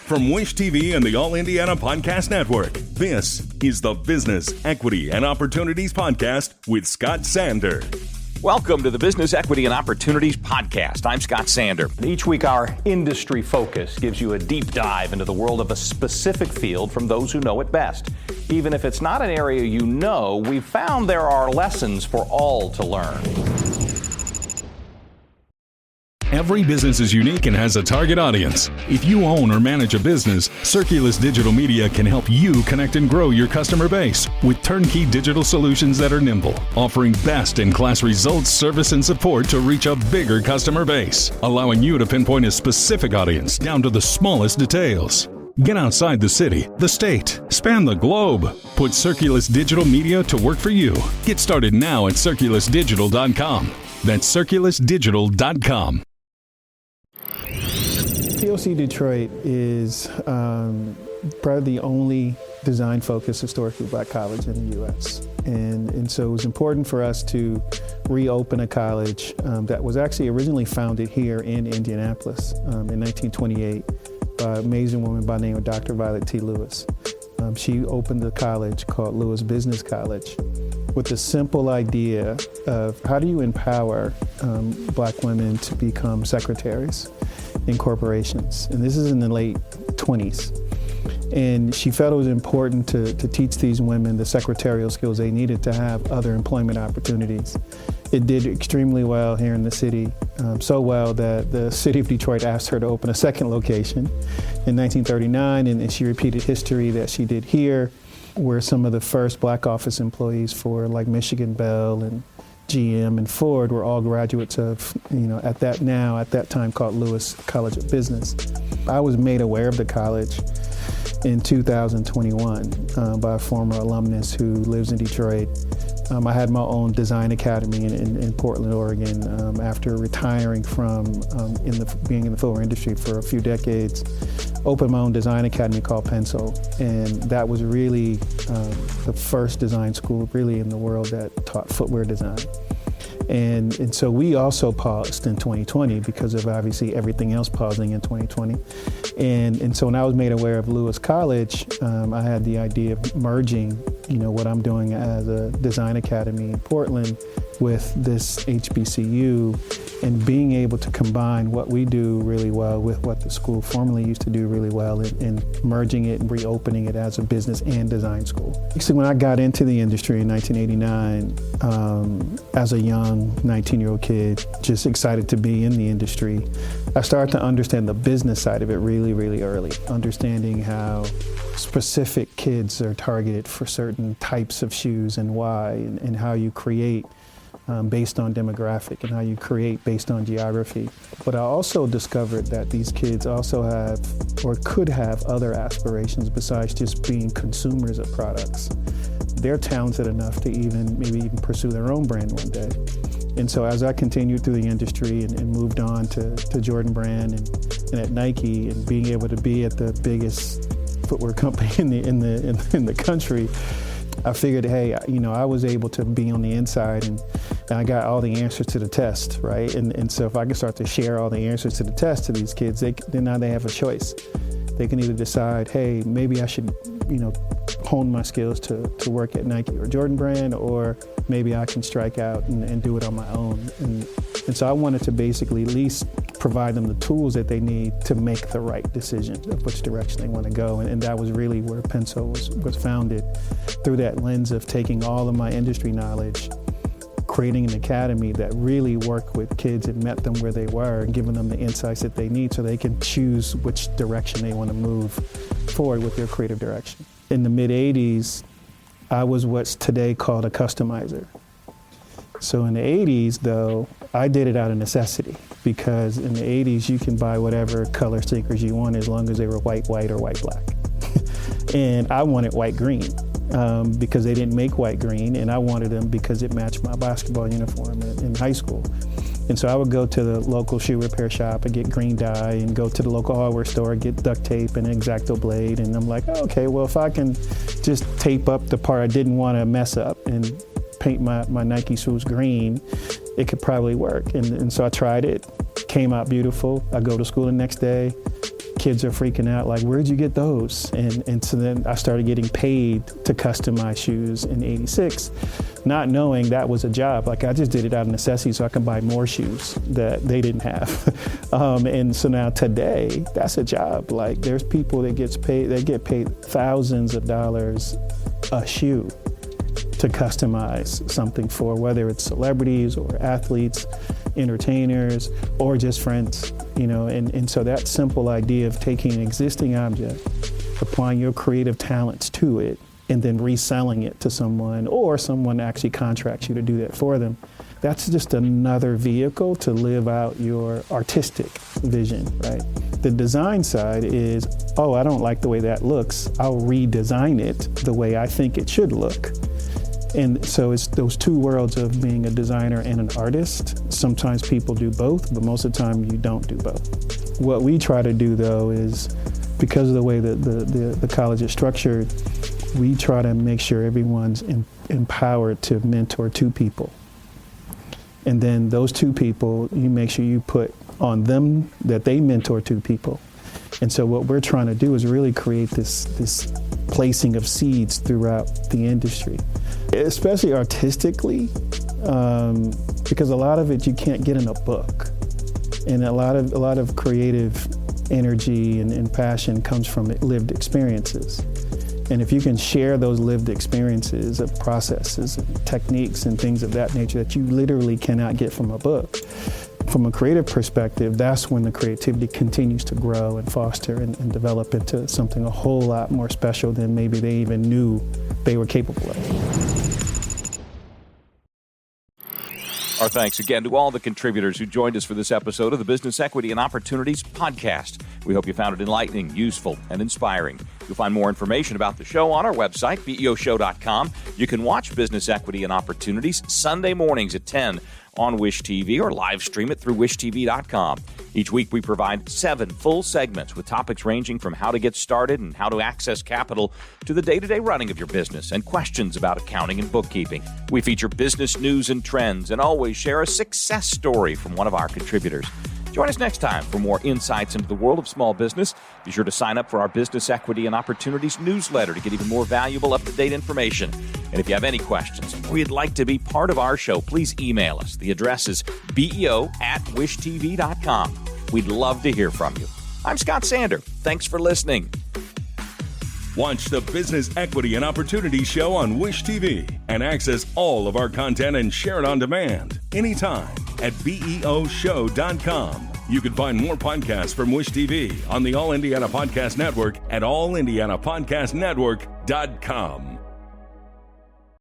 From Wish TV and the All Indiana Podcast Network, this is the Business, Equity, and Opportunities Podcast with Scott Sander. Welcome to the Business, Equity, and Opportunities Podcast. I'm Scott Sander. Each week, our industry focus gives you a deep dive into the world of a specific field from those who know it best. Even if it's not an area you know, we've found there are lessons for all to learn. Every business is unique and has a target audience. If you own or manage a business, Circulus Digital Media can help you connect and grow your customer base with turnkey digital solutions that are nimble, offering best-in-class results, service, and support to reach a bigger customer base, allowing you to pinpoint a specific audience down to the smallest details. Get outside the city, the state, span the globe. Put Circulus Digital Media to work for you. Get started now at circulusdigital.com. That's circulusdigital.com. TOC Detroit is probably the only design-focused historically black college in the U.S. And so it was important for us to reopen a college that was actually originally founded here in Indianapolis in 1928 by an amazing woman by the name of Dr. Violet T. Lewis. She opened a college called Lewis Business College with the simple idea of how do you empower black women to become secretaries in corporations. And this is in the late 20s. And she felt it was important to teach these women the secretarial skills they needed to have other employment opportunities. It did extremely well here in the city, so well that the city of Detroit asked her to open a second location in 1939, and she repeated history that she did here, where some of the first black office employees for like Michigan Bell and GM and Ford were all graduates of, at that time called Lewis College of Business. I was made aware of the college in 2021 by a former alumnus who lives in Detroit. I had my own design academy in Portland, Oregon, after retiring from being in the footwear industry for a few decades. Opened my own design academy called Pencil, and that was really the first design school really in the world that taught footwear design. And so we also paused in 2020 because of obviously everything else pausing in 2020. And so when I was made aware of Lewis College, I had the idea of merging, what I'm doing as a design academy in Portland with this HBCU and being able to combine what we do really well with what the school formerly used to do really well and merging it and reopening it as a business and design school. Actually, when I got into the industry in 1989, as a young 19-year-old kid, just excited to be in the industry, I started to understand the business side of it really, really early, understanding how specific kids are targeted for certain types of shoes and why, and how you create based on demographic and how you create based on geography. But I also discovered that these kids also have or could have other aspirations besides just being consumers of products. They're talented enough to maybe even pursue their own brand one day. And so as I continued through the industry and moved on to Jordan Brand and at Nike and being able to be at the biggest footwear company in the country, I figured, hey, I was able to be on the inside and I got all the answers to the test, right? And so if I could start to share all the answers to the test to these kids, then now they have a choice. They can either decide, hey, maybe I should, hone my skills to work at Nike or Jordan Brand, or maybe I can strike out and do it on my own. And so I wanted to basically at least provide them the tools that they need to make the right decision of which direction they want to go. And that was really where Pencil was founded, through that lens of taking all of my industry knowledge, creating an academy that really worked with kids and met them where they were and giving them the insights that they need so they can choose which direction they want to move forward with their creative direction. In the mid-'80s, I was what's today called a customizer. So in the 80s, though, I did it out of necessity, because in the 80s, you can buy whatever color sneakers you want as long as they were white, or white-black. And I wanted white-green because they didn't make white-green, and I wanted them because it matched my basketball uniform in high school. And so I would go to the local shoe repair shop and get green dye, and go to the local hardware store and get duct tape and an X-Acto blade. And I'm like, oh, okay, well, if I can just tape up the part I didn't want to mess up and paint my Nike shoes green, it could probably work. And so I tried it, came out beautiful. I go to school the next day, kids are freaking out, like, where'd you get those? And so then I started getting paid to customize shoes in '86, not knowing that was a job. Like, I just did it out of necessity so I can buy more shoes that they didn't have. And so now today, that's a job. Like, there's people that get paid thousands of dollars a shoe to customize something for, whether it's celebrities or athletes, entertainers, or just friends, and so that simple idea of taking an existing object, applying your creative talents to it, and then reselling it to someone, or someone actually contracts you to do that for them, that's just another vehicle to live out your artistic vision, right? The design side is, I don't like the way that looks, I'll redesign it the way I think it should look. And so it's those two worlds of being a designer and an artist. Sometimes people do both, but most of the time you don't do both. What we try to do, though, is because of the way that the college is structured, we try to make sure everyone's empowered to mentor two people. And then those two people, you make sure you put on them that they mentor two people. And so what we're trying to do is really create this placing of seeds throughout the industry, especially artistically, because a lot of it you can't get in a book, and a lot of creative energy and passion comes from lived experiences. And if you can share those lived experiences of processes and techniques and things of that nature that you literally cannot get from a book, from a creative perspective, that's when the creativity continues to grow and foster and develop into something a whole lot more special than maybe they even knew they were capable of. Our thanks again to all the contributors who joined us for this episode of the Business Equity and Opportunities podcast. We hope you found it enlightening, useful, and inspiring. You'll find more information about the show on our website, BEOshow.com. You can watch Business Equity and Opportunities Sunday mornings at 10 on Wish TV or live stream it through wishtv.com. Each week we provide 7 full segments with topics ranging from how to get started and how to access capital to the day-to-day running of your business and questions about accounting and bookkeeping. We feature business news and trends and always share a success story from one of our contributors. Join us next time for more insights into the world of small business. Be sure to sign up for our Business Equity and Opportunities newsletter to get even more valuable, up-to-date information. And if you have any questions or you'd like to be part of our show, please email us. The address is beo@wishtv.com. We'd love to hear from you. I'm Scott Sander. Thanks for listening. Watch the Business Equity and Opportunities show on Wish TV and access all of our content and share it on demand anytime at BEOshow.com. You can find more podcasts from Wish TV on the All Indiana Podcast Network at allindianapodcastnetwork.com.